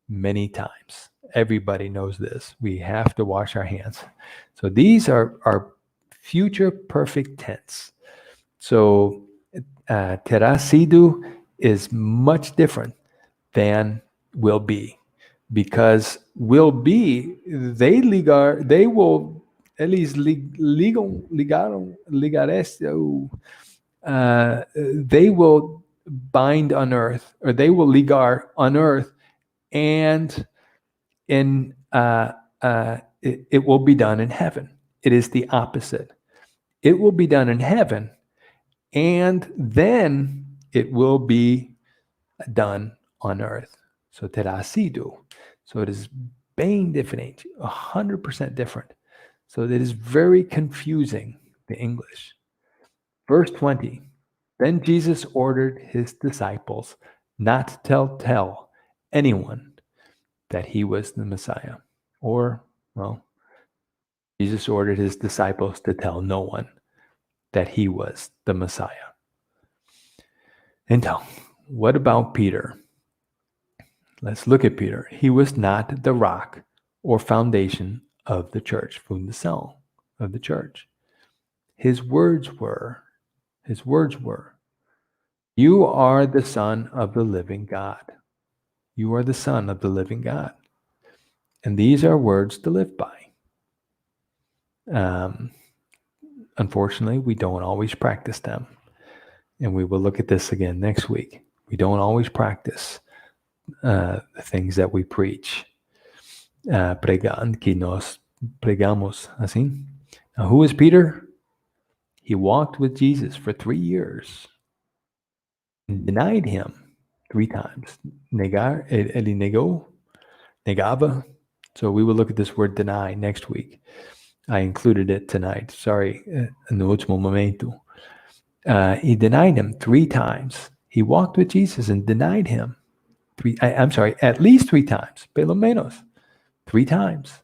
many times. Everybody knows this. We have to wash our hands. So these are future perfect tense. So terá sido is much different than will be, because will be, they will at least they will bind on earth, or they will ligar on earth, and it will be done in heaven. It is the opposite. It will be done in heaven, and then it will be done on earth. So terá sido. So it is bem diferente, 100% different. So it is very confusing, the English. Verse 20. Then Jesus ordered his disciples not to tell anyone that he was the Messiah. Or, well, Jesus ordered his disciples to tell no one that he was the Messiah. Então, what about Peter? Let's look at Peter. He was not the rock or foundation of the church, fundação of the church. His words were, you are the Son of the living God. You are the Son of the living God. And these are words to live by. Unfortunately, we don't always practice them. And we will look at this again next week. We don't always practice the things that we preach. Que nós pregamos assim. Now, who is Peter? He walked with Jesus for 3 years and denied him 3 times. Negar, ele negava. So we will look at this word deny next week. I included it tonight. Sorry, no último momento. He denied him 3 times. He walked with Jesus and denied him. At least 3 times. Pelo menos 3 times.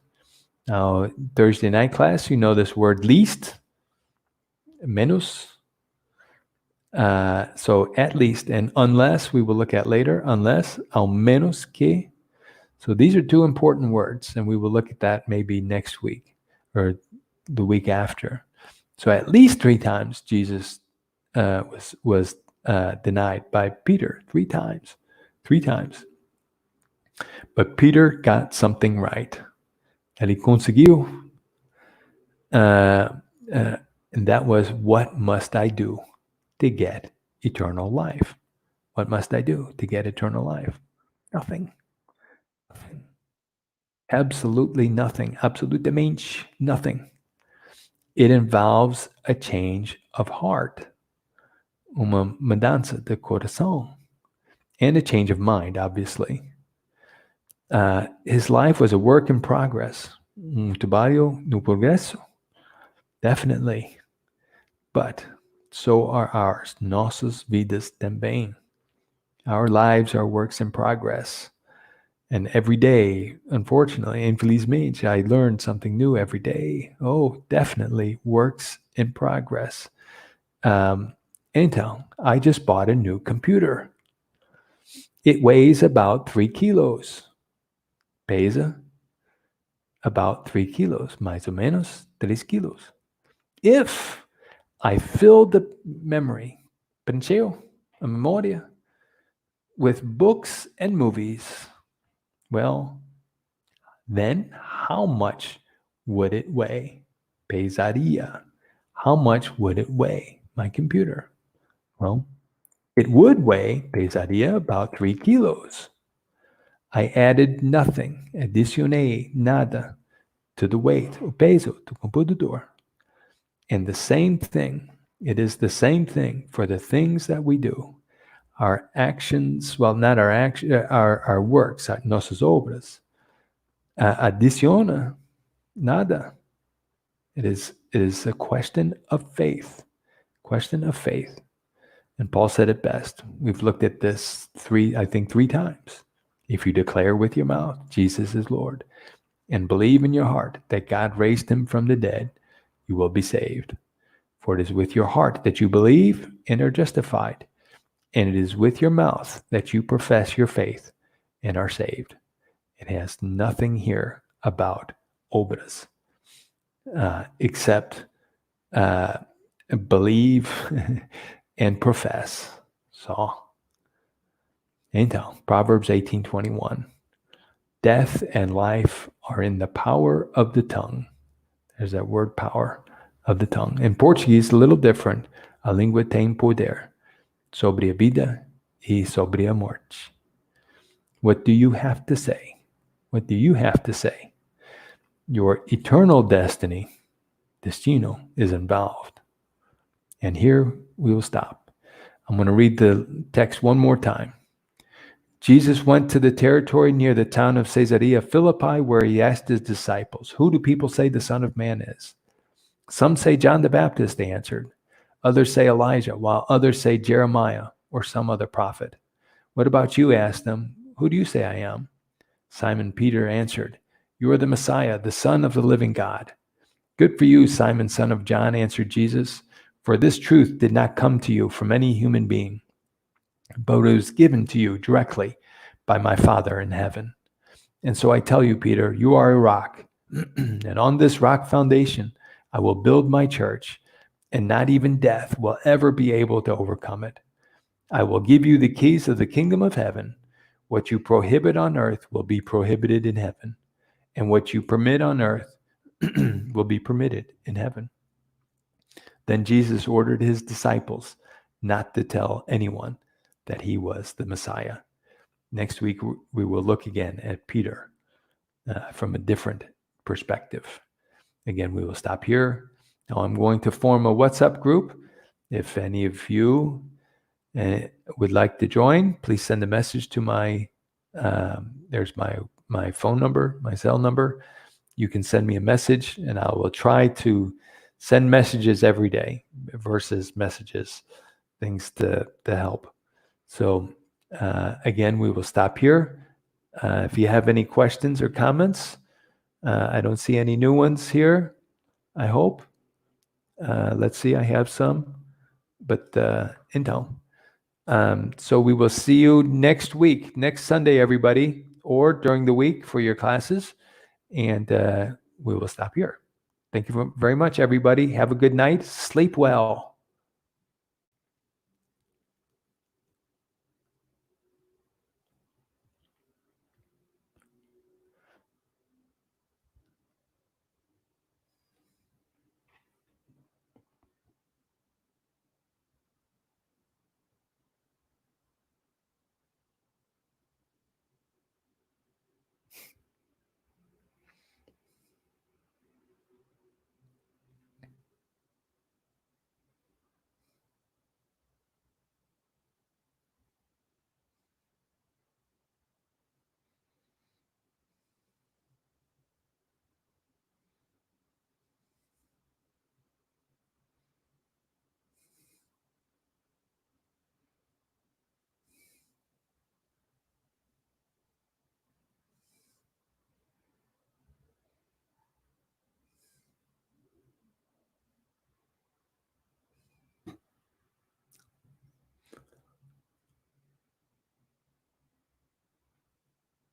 Now, Thursday night class, you know this word least, menos. So at least, and unless, we will look at later, unless, al menos que. So these are 2 important words, and we will look at that maybe next week or the week after. So at least 3 times Jesus was denied by Peter. 3 times. 3 times. But Peter got something right. Ele conseguiu. And that was, what must I do to get eternal life? What must I do to get eternal life? Nothing. Absolutely nothing. Absolutamente nothing. It involves a change of heart, uma mudança de coração, and a change of mind, obviously. His life was a work in progress. Trabalho no progresso. Definitely. But so are ours. Nossas vidas também. Our lives are works in progress. And every day, unfortunately, infelizmente, I learn something new every day. Oh, definitely works in progress. Então, I just bought a new computer. It weighs about 3 kilos. Pesa about 3 kilos, mais ou menos 3 kilos. If I fill the memory, preencheu a memória, with books and movies, well, then how much would it weigh? Pesaria. How much would it weigh, my computer? Well, it would weigh, pesaria, about 3 kilos. I added nothing, adicionei nada to the weight, o peso do computador. And the same thing, it is the same thing for the things that we do. Our actions, well, not our action, our works, nossas obras, adiciona nada. It is a question of faith. Question of faith. And Paul said it best. We've looked at this three times. If you declare with your mouth Jesus is Lord and believe in your heart that God raised him from the dead, you will be saved. For it is with your heart that you believe and are justified, and it is with your mouth that you profess your faith and are saved. It has nothing here about obras, except believe and profess. Então, Proverbs 18:21. Death and life are in the power of the tongue. There's that word, power of the tongue. In Portuguese, a little different. A língua tem poder sobre a vida e sobre a morte. What do you have to say? What do you have to say? Your eternal destiny, destino, is involved. And here we will stop. I'm going to read the text one more time. Jesus went to the territory near the town of Caesarea Philippi, where he asked his disciples, "Who do people say the Son of Man is?" "Some say John the Baptist," they answered. "Others say Elijah, while others say Jeremiah or some other prophet." "What about you?" asked them. "Who do you say I am?" Simon Peter answered, "You are the Messiah, the Son of the living God." "Good for you, Simon, son of John," answered Jesus. "For this truth did not come to you from any human being, but it was given to you directly by my Father in heaven. And so I tell you, Peter, you are a rock, and on this rock foundation I will build my church, and not even death will ever be able to overcome it. I will give you the keys of the kingdom of heaven. What you prohibit on earth will be prohibited in heaven, and what you permit on earth will be permitted in heaven." Then Jesus ordered his disciples not to tell anyone that he was the Messiah. Next week, we will look again at Peter from a different perspective. Again, we will stop here. Now I'm going to form a WhatsApp group. If any of you would like to join, please send a message to there's my phone number, my cell number. You can send me a message, and I will try to send messages every day, verses, messages, things to help. So again, we will stop here. If you have any questions or comments, I don't see any new ones here, I hope. Let's see, I have some, but então. So we will see you next week, next Sunday, everybody, or during the week for your classes, and we will stop here. Thank you very much, everybody. Have a good night. Sleep well.